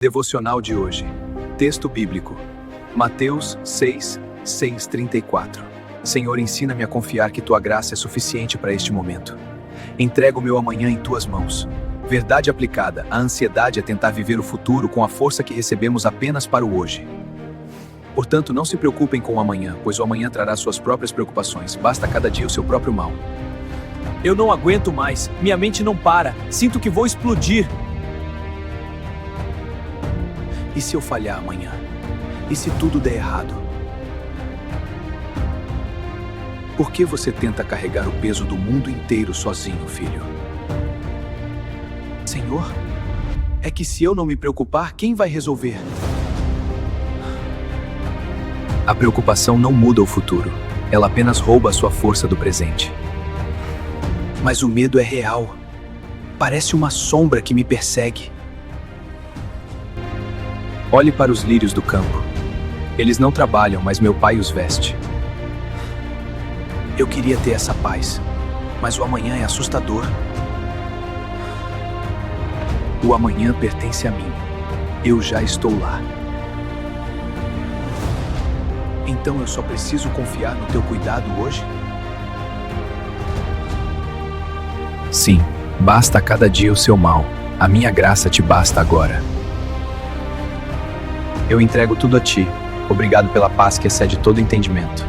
Devocional de hoje. Texto bíblico. Mateus 6, 34. Senhor, ensina-me a confiar que Tua graça é suficiente para este momento. Entrego o meu amanhã em Tuas mãos. Verdade aplicada, a ansiedade é tentar viver o futuro com a força que recebemos apenas para o hoje. Portanto, não se preocupem com o amanhã, pois o amanhã trará suas próprias preocupações. Basta cada dia o seu próprio mal. Eu não aguento mais, minha mente não para, sinto que vou explodir. E se eu falhar amanhã? E se tudo der errado? Por que você tenta carregar o peso do mundo inteiro sozinho, filho? Senhor, é que se eu não me preocupar, quem vai resolver? A preocupação não muda o futuro, ela apenas rouba a sua força do presente. Mas o medo é real. Parece uma sombra que me persegue. Olhe para os lírios do campo. Eles não trabalham, mas meu pai os veste. Eu queria ter essa paz, mas o amanhã é assustador. O amanhã pertence a mim. Eu já estou lá. Então eu só preciso confiar no teu cuidado hoje? Sim, basta a cada dia o seu mal. A minha graça te basta agora. Eu entrego tudo a ti. Obrigado pela paz que excede todo entendimento.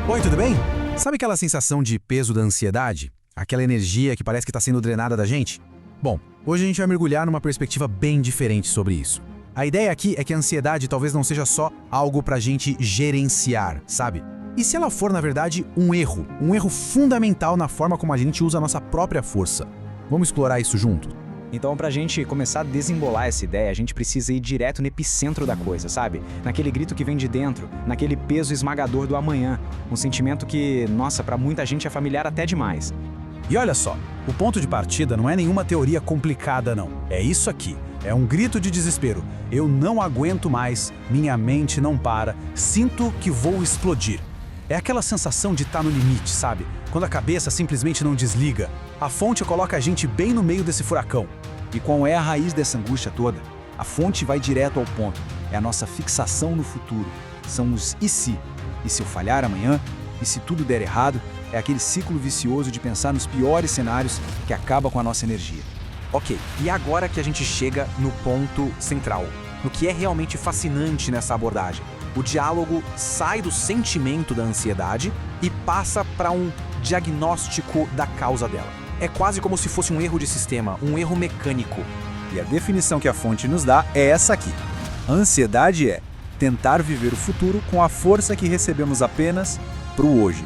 Oi, tudo bem? Sabe aquela sensação de peso da ansiedade? Aquela energia que parece que está sendo drenada da gente? Bom, hoje a gente vai mergulhar numa perspectiva bem diferente sobre isso. A ideia aqui é que a ansiedade talvez não seja só algo pra gente gerenciar, sabe? E se ela for, na verdade, um erro fundamental na forma como a gente usa a nossa própria força? Vamos explorar isso junto? Então, pra gente começar a desembolar essa ideia, a gente precisa ir direto no epicentro da coisa, sabe? Naquele grito que vem de dentro, naquele peso esmagador do amanhã. Um sentimento que, nossa, pra muita gente é familiar até demais. E olha só, o ponto de partida não é nenhuma teoria complicada, não. É isso aqui. É um grito de desespero. Eu não aguento mais, minha mente não para, sinto que vou explodir. É aquela sensação de estar no limite, sabe? Quando a cabeça simplesmente não desliga. A fonte coloca a gente bem no meio desse furacão. E qual é a raiz dessa angústia toda? A fonte vai direto ao ponto. É a nossa fixação no futuro. São os e se? E se eu falhar amanhã? E se tudo der errado? É aquele ciclo vicioso de pensar nos piores cenários que acaba com a nossa energia. Ok, e agora que a gente chega no ponto central, no que é realmente fascinante nessa abordagem. O diálogo sai do sentimento da ansiedade e passa para um diagnóstico da causa dela. É quase como se fosse um erro de sistema, um erro mecânico. E a definição que a fonte nos dá é essa aqui. A ansiedade é tentar viver o futuro com a força que recebemos apenas para o hoje.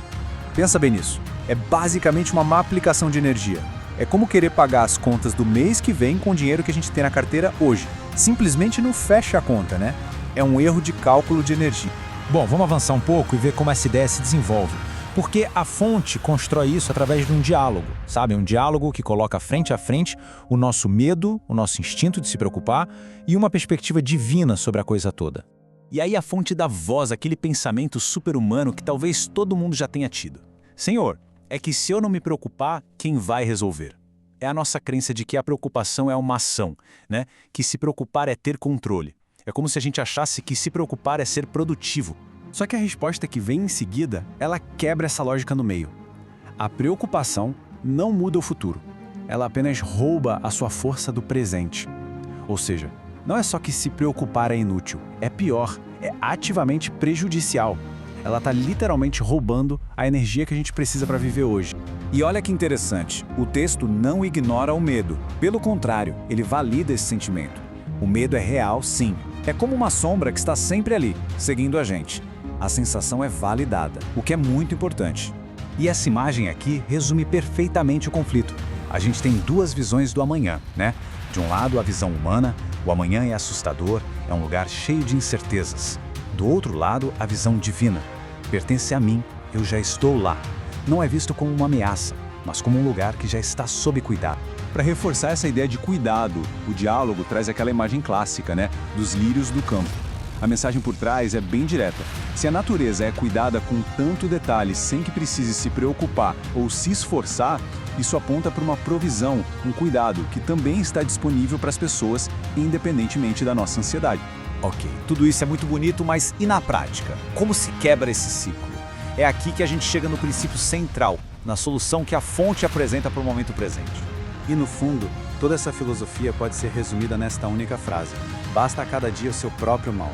Pensa bem nisso. É basicamente uma má aplicação de energia. É como querer pagar as contas do mês que vem com o dinheiro que a gente tem na carteira hoje. Simplesmente não fecha a conta, né? É um erro de cálculo de energia. Bom, vamos avançar um pouco e ver como essa ideia se desenvolve. Porque a fonte constrói isso através de um diálogo, sabe? Um diálogo que coloca frente a frente o nosso medo, o nosso instinto de se preocupar e uma perspectiva divina sobre a coisa toda. E aí a fonte dá voz àquele pensamento super-humano que talvez todo mundo já tenha tido. Senhor, é que se eu não me preocupar, quem vai resolver? É a nossa crença de que a preocupação é uma ação, né? Que se preocupar é ter controle. É como se a gente achasse que se preocupar é ser produtivo. Só que a resposta que vem em seguida, ela quebra essa lógica no meio. A preocupação não muda o futuro. Ela apenas rouba a sua força do presente. Ou seja, não é só que se preocupar é inútil, é pior, é ativamente prejudicial. Ela está literalmente roubando a energia que a gente precisa para viver hoje. E olha que interessante, o texto não ignora o medo. Pelo contrário, ele valida esse sentimento. O medo é real, sim. É como uma sombra que está sempre ali, seguindo a gente. A sensação é validada, o que é muito importante. E essa imagem aqui resume perfeitamente o conflito. A gente tem duas visões do amanhã, né? De um lado, a visão humana, o amanhã é assustador, é um lugar cheio de incertezas. Do outro lado, a visão divina. Pertence a mim, eu já estou lá. Não é visto como uma ameaça, mas como um lugar que já está sob cuidado. Para reforçar essa ideia de cuidado, o diálogo traz aquela imagem clássica, né? Dos lírios do campo. A mensagem por trás é bem direta. Se a natureza é cuidada com tanto detalhe sem que precise se preocupar ou se esforçar, isso aponta para uma provisão, um cuidado que também está disponível para as pessoas, independentemente da nossa ansiedade. Ok, tudo isso é muito bonito, mas e na prática? Como se quebra esse ciclo? É aqui que a gente chega no princípio central, na solução que a fonte apresenta para o momento presente. E no fundo, toda essa filosofia pode ser resumida nesta única frase: basta a cada dia o seu próprio mal.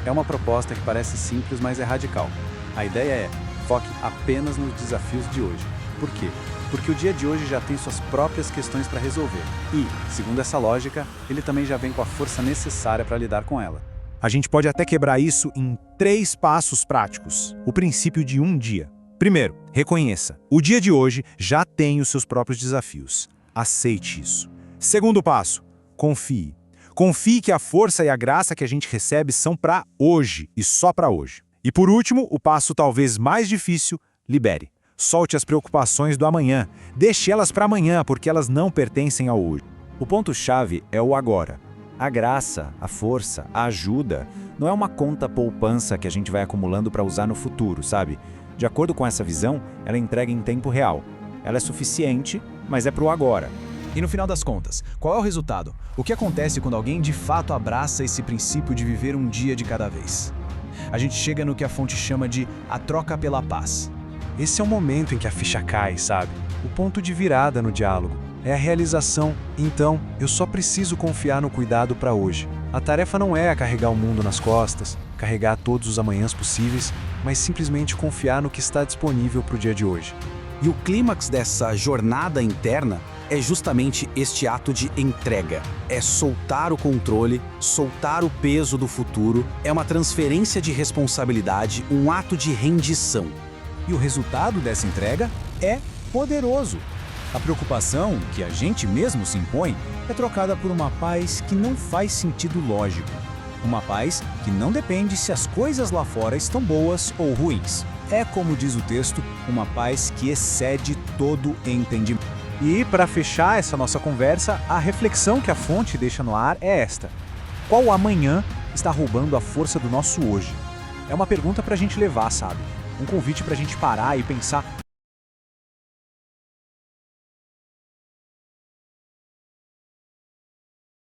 É uma proposta que parece simples, mas é radical. A ideia é: foque apenas nos desafios de hoje. Por quê? Porque o dia de hoje já tem suas próprias questões para resolver. E, segundo essa lógica, ele também já vem com a força necessária para lidar com ela. A gente pode até quebrar isso em 3 passos práticos. O princípio de um dia. Primeiro, reconheça. O dia de hoje já tem os seus próprios desafios. Aceite isso. Segundo passo, confie. Confie que a força e a graça que a gente recebe são para hoje e só para hoje. E por último, o passo talvez mais difícil, libere. Solte as preocupações do amanhã. Deixe elas para amanhã, porque elas não pertencem ao hoje. O ponto-chave é o agora. A graça, a força, a ajuda, não é uma conta poupança que a gente vai acumulando para usar no futuro, sabe? De acordo com essa visão, ela é entregue em tempo real. Ela é suficiente, mas é para o agora. E no final das contas, qual é o resultado? O que acontece quando alguém de fato abraça esse princípio de viver um dia de cada vez? A gente chega no que a fonte chama de a troca pela paz. Esse é o momento em que a ficha cai, sabe? O ponto de virada no diálogo. É a realização. Então, eu só preciso confiar no cuidado para hoje. A tarefa não é carregar o mundo nas costas, carregar todos os amanhãs possíveis, mas simplesmente confiar no que está disponível para o dia de hoje. E o clímax dessa jornada interna é justamente este ato de entrega. É soltar o controle, soltar o peso do futuro, é uma transferência de responsabilidade, um ato de rendição. E o resultado dessa entrega é poderoso. A preocupação que a gente mesmo se impõe é trocada por uma paz que não faz sentido lógico. Uma paz que não depende se as coisas lá fora estão boas ou ruins. É, como diz o texto, uma paz que excede todo entendimento. E, para fechar essa nossa conversa, a reflexão que a fonte deixa no ar é esta: qual amanhã está roubando a força do nosso hoje? É uma pergunta para a gente levar, sabe? Um convite para a gente parar e pensar